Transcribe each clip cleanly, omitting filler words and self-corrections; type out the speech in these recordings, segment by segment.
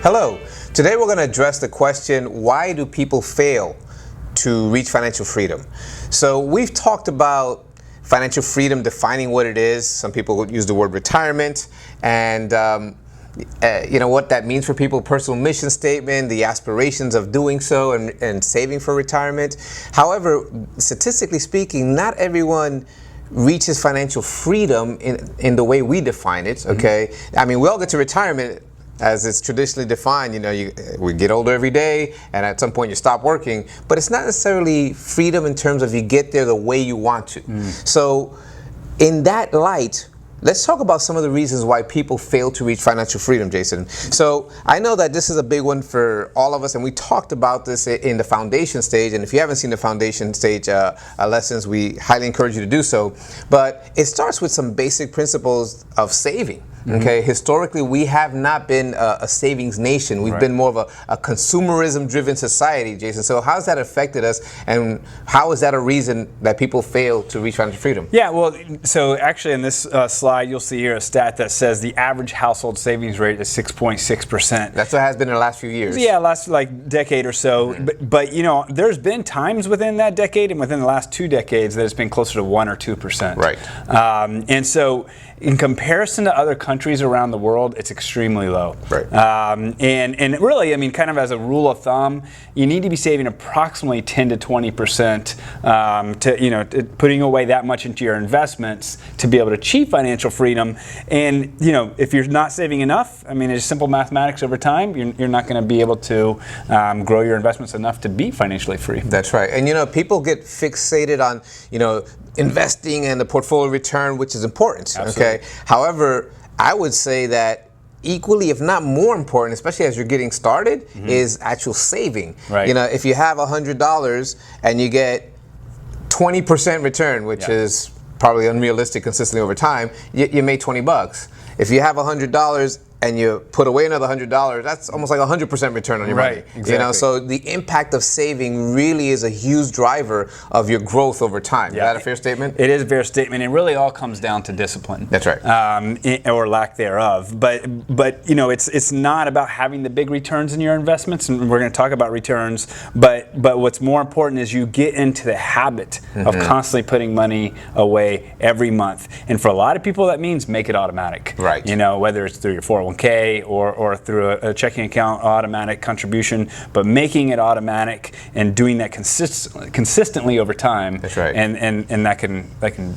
Hello. Today we're going to address the question, why do people fail to reach financial freedom? So we've talked about financial freedom, defining what it is. Some people use the word retirement, and what that means for people, personal mission statement, the aspirations of doing so and saving for retirement. However, statistically speaking, not everyone reaches financial freedom in the way we define it, okay? Mm-hmm. I mean, we all get to retirement as it's traditionally defined. We get older every day, and at some point you stop working, but it's not necessarily freedom in terms of you get there the way you want to. So in that light, let's talk about some of the reasons why people fail to reach financial freedom, Jason. So I know that this is a big one for all of us, and we talked about this in the foundation stage, and if you haven't seen the foundation stage lessons, we highly encourage you to do so. But it starts with some basic principles of saving. Okay, historically, we have not been a savings nation. We've been more of a consumerism-driven society, Jason. So how's that affected us, and how is that a reason that people fail to reach financial freedom? Yeah, well, so actually in this slide, you'll see here a stat that says the average household savings rate is 6.6%. That's what has been in the last few years. Yeah, last decade or so. But there's been times within that decade and within the last 2 decades that it's been closer to 1 or 2%. Right. And so in comparison to other countries around the world, it's extremely low. Right. And really, I mean, kind of as a rule of thumb, you need to be saving approximately 10 to 20% to putting away that much into your investments to be able to achieve financial freedom. And if you're not saving enough, I mean, it's simple mathematics over time. You're not going to be able to grow your investments enough to be financially free. That's right. And people get fixated on investing and the portfolio return, which is important. Absolutely. Okay. However, I would say that equally, if not more important, especially as you're getting started, is actual saving. Right. If you have $100 and you get 20% return, which is probably unrealistic consistently over time, you made $20. If you have $100 and you put away another $100, that's almost like 100% return on your money. Exactly. So the impact of saving really is a huge driver of your growth over time. Yeah. Is that a fair statement? It is a fair statement. It really all comes down to discipline. That's right. Or lack thereof. But it's not about having the big returns in your investments, and we're going to talk about returns. But what's more important is you get into the habit of constantly putting money away every month. And for a lot of people, that means make it automatic. Right. Whether it's through your 401k or through a checking account automatic contribution, but making it automatic and doing that consistently over time. That's right. And that can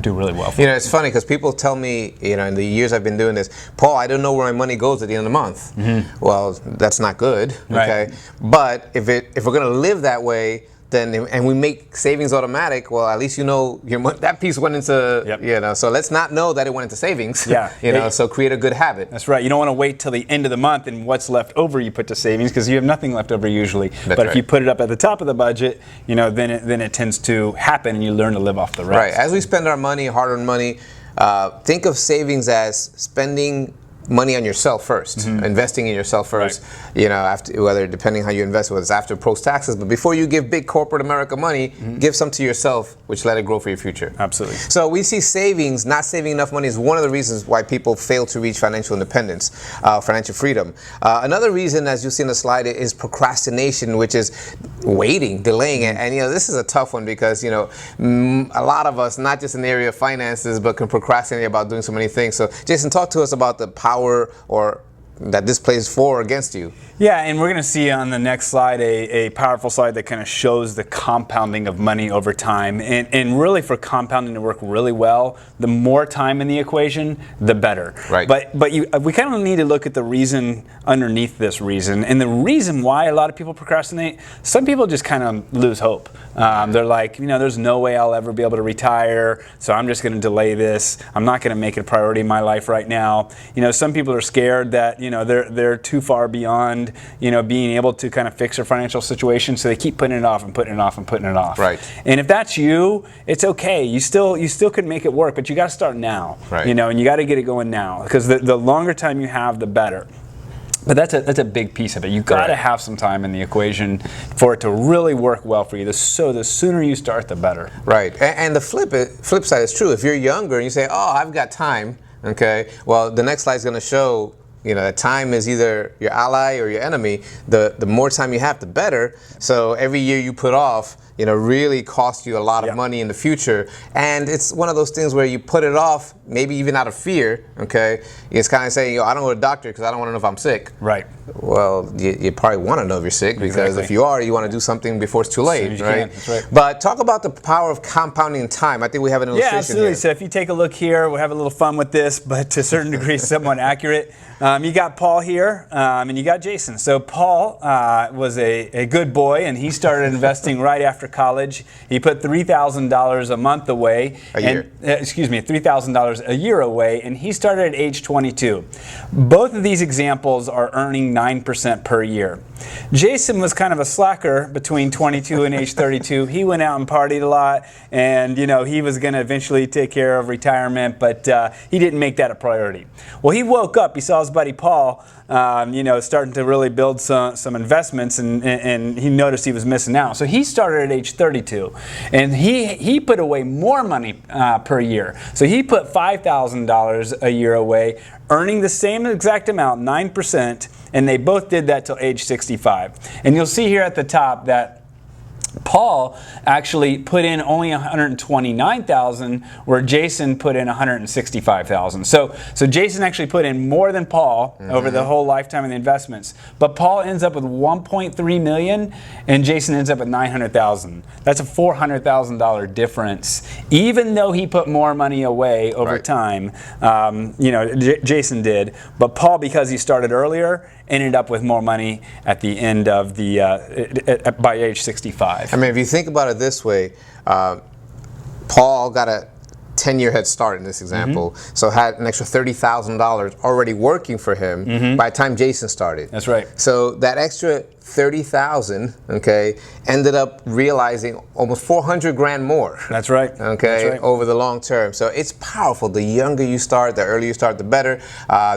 do really well for you. It's funny because people tell me, in the years I've been doing this, Paul, I don't know where my money goes at the end of the month. Well, that's not good. Okay. Right. But if we're going to live that way, and we make savings automatic, well, at least that piece went into, so let's not know that it went into savings. So create a good habit. That's right. You don't want to wait till the end of the month and what's left over you put to savings, because you have nothing left over usually. But if you put it up at the top of the budget, then it tends to happen and you learn to live off the rest. Right. As we spend our money, hard-earned money, think of savings as spending money on yourself first, investing in yourself first. After, whether depending how you invest, whether it's after post taxes, but before you give big corporate America money, give some to yourself, which let it grow for your future. Absolutely. So we see savings, not saving enough money, is one of the reasons why people fail to reach financial independence, financial freedom. Another reason, as you see in the slide, is procrastination, which is waiting, delaying it. And this is a tough one because a lot of us, not just in the area of finances, but can procrastinate about doing so many things. So Jason, talk to us about the power or that this plays for or against you. Yeah, and we're going to see on the next slide a powerful slide that kind of shows the compounding of money over time. And really, for compounding to work really well, the more time in the equation, the better. Right. But we kind of need to look at the reason underneath this reason. And the reason why a lot of people procrastinate, some people just kind of lose hope. They're like, there's no way I'll ever be able to retire, so I'm just going to delay this. I'm not going to make it a priority in my life right now. Some people are scared that they're too far beyond being able to kind of fix their financial situation, so they keep putting it off and putting it off and putting it off. Right. And if that's you, it's okay. You still could make it work, but you got to start now. Right. And you got to get it going now, because the longer time you have, the better. But that's a big piece of it. You got to have some time in the equation for it to really work well for you. So the sooner you start, the better. Right. And the flip side is true. If you're younger and you say, "Oh, I've got time," okay. Well, the next slide is going to show that time is either your ally or your enemy. The more time you have, the better. So every year you put off, really costs you a lot of money in the future. And it's one of those things where you put it off, maybe even out of fear, okay? It's kind of saying, I don't go to the doctor because I don't want to know if I'm sick. Right. Well, you probably want to know if you're sick, because if you are, you want to do something before it's too late, right? That's right. But talk about the power of compounding time. I think we have an illustration. Yeah, absolutely. Here. So if you take a look here, we'll have a little fun with this, but to a certain degree, somewhat accurate. You got Paul here, and you got Jason. So Paul was a good boy, and he started investing right after college. He put $3,000 a month away. $3,000 a year away, and he started at age 22. Both of these examples are earning 9% per year. Jason was kind of a slacker between 22 and age 32. He went out and partied a lot, and he was going to eventually take care of retirement, but he didn't make that a priority. Well, he woke up, he saw his buddy Paul, starting to really build some investments, and he noticed he was missing out. So he started at age 32, and he put away more money per year. So he put $5,000 a year away, earning the same exact amount, 9%, and they both did that till age 65. And you'll see here at the top that Paul actually put in only $129,000, where Jason put in $165,000. So Jason actually put in more than Paul over the whole lifetime of the investments. But Paul ends up with $1.3 million, and Jason ends up with $900,000. That's a $400,000 difference, even though he put more money away over time. Jason did, but Paul, because he started earlier, ended up with more money at the end of by age 65. I mean, if you think about it this way, Paul got a 10-year head start in this example, so had an extra $30,000 already working for him by the time Jason started. That's right. So that extra $30,000, okay, ended up realizing almost 400 grand more. That's right. Okay, That's right. over the long term. So it's powerful. The younger you start, the earlier you start, the better.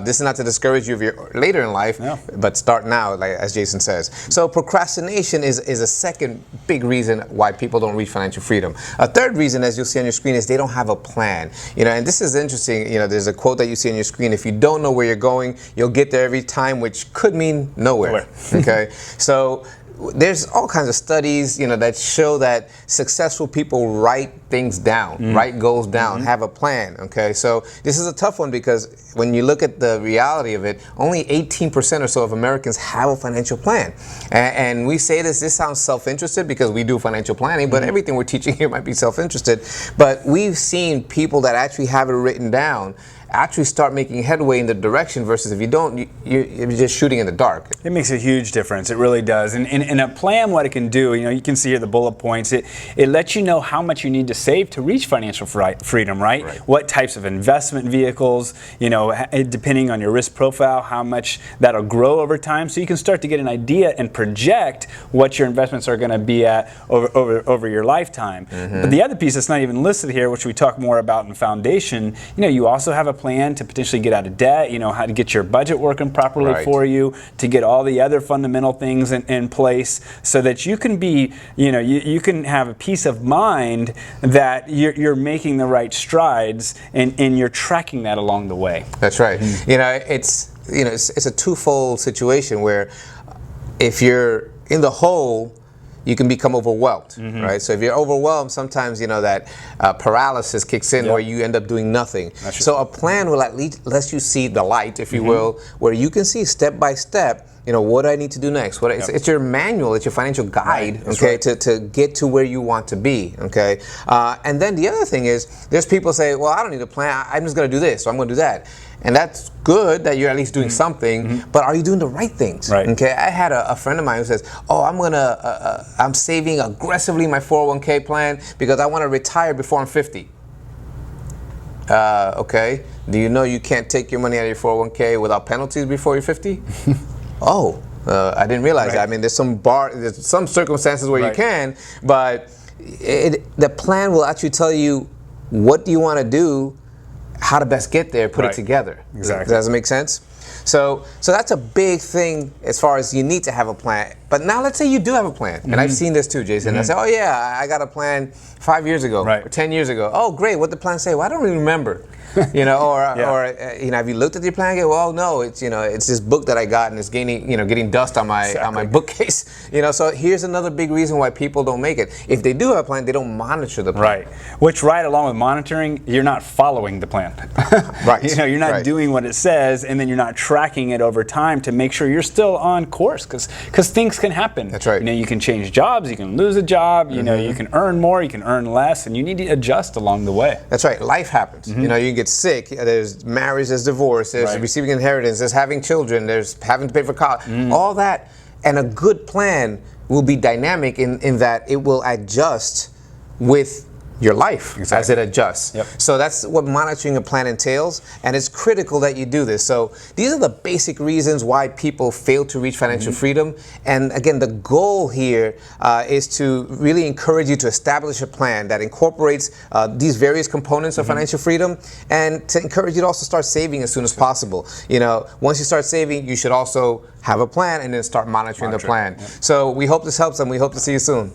This is not to discourage you if you're later in life, but start now, like as Jason says. So procrastination is a second big reason why people don't reach financial freedom. A third reason, as you'll see on your screen, is they don't have a plan. And this is interesting. There's a quote that you see on your screen: if you don't know where you're going, you'll get there every time, which could mean nowhere. Okay. So there's all kinds of studies, that show that successful people write things down, write goals down, have a plan. Okay, so this is a tough one, because when you look at the reality of it, only 18% or so of Americans have a financial plan. And we say this sounds self-interested because we do financial planning, but everything we're teaching here might be self-interested. But we've seen people that actually have it written down actually start making headway in the direction, versus if you don't, you're just shooting in the dark. It makes a huge difference. It really does. And a plan, what it can do, you can see here the bullet points. It lets you know how much you need to save to reach financial freedom, right? What types of investment vehicles, depending on your risk profile, how much that'll grow over time. So you can start to get an idea and project what your investments are going to be at over your lifetime. But the other piece that's not even listed here, which we talk more about in Foundation, you also have a plan to potentially get out of debt, how to get your budget working properly for you, to get all the other fundamental things in place, so that you can be, you can have a peace of mind that you're making the right strides, and you're tracking that along the way. That's right. It's a twofold situation where if you're in the hole, you can become overwhelmed, right? So if you're overwhelmed, sometimes that paralysis kicks in, where you end up doing nothing. So a plan will at least let you see the light, if you will, where you can see step by step, what do I need to do next? It's your manual, it's your financial guide, to get to where you want to be, okay? And then the other thing is, there's people say, well, I don't need a plan, I'm just gonna do this, so I'm gonna do that. And that's good that you're at least doing something, but are you doing the right things? Okay, I had a friend of mine who says, oh, I'm saving aggressively in my 401k plan because I want to retire before I'm 50. Okay, do you know you can't take your money out of your 401k without penalties before you're 50? Oh, I didn't realize that. I mean, there's some circumstances where you can, but the plan will actually tell you what do you want to do, how to best get there, put it together. Exactly. Does that make sense? So that's a big thing as far as you need to have a plan. But now let's say you do have a plan. And I've seen this too, Jason. I say, oh yeah, I got a plan 5 years ago or 10 years ago. Oh great, what did the plan say? Well, I don't really remember. You know, or have you looked at your plan? Well, no, it's it's this book that I got and it's getting dust on my bookcase. So here's another big reason why people don't make it. If they do have a plan, they don't monitor the plan. Right. Which right along with monitoring, you're not following the plan. Right. You're not doing what it says, and then you're not tracking it over time to make sure you're still on course, because things can happen. That's right. You can change jobs, you can lose a job, you can earn more, you can earn less, and you need to adjust along the way. That's right. Life happens. You can get sick. There's marriage, there's divorce, there's receiving inheritance, there's having children, there's having to pay for college. All that. And a good plan will be dynamic in that it will adjust with your life as it adjusts. Yep. So that's what monitoring a plan entails, and it's critical that you do this. So these are the basic reasons why people fail to reach financial freedom. And again, the goal here is to really encourage you to establish a plan that incorporates these various components of financial freedom, and to encourage you to also start saving as soon as possible. Once you start saving, you should also have a plan and then start monitoring the plan. Yep. So we hope this helps, and we hope to see you soon.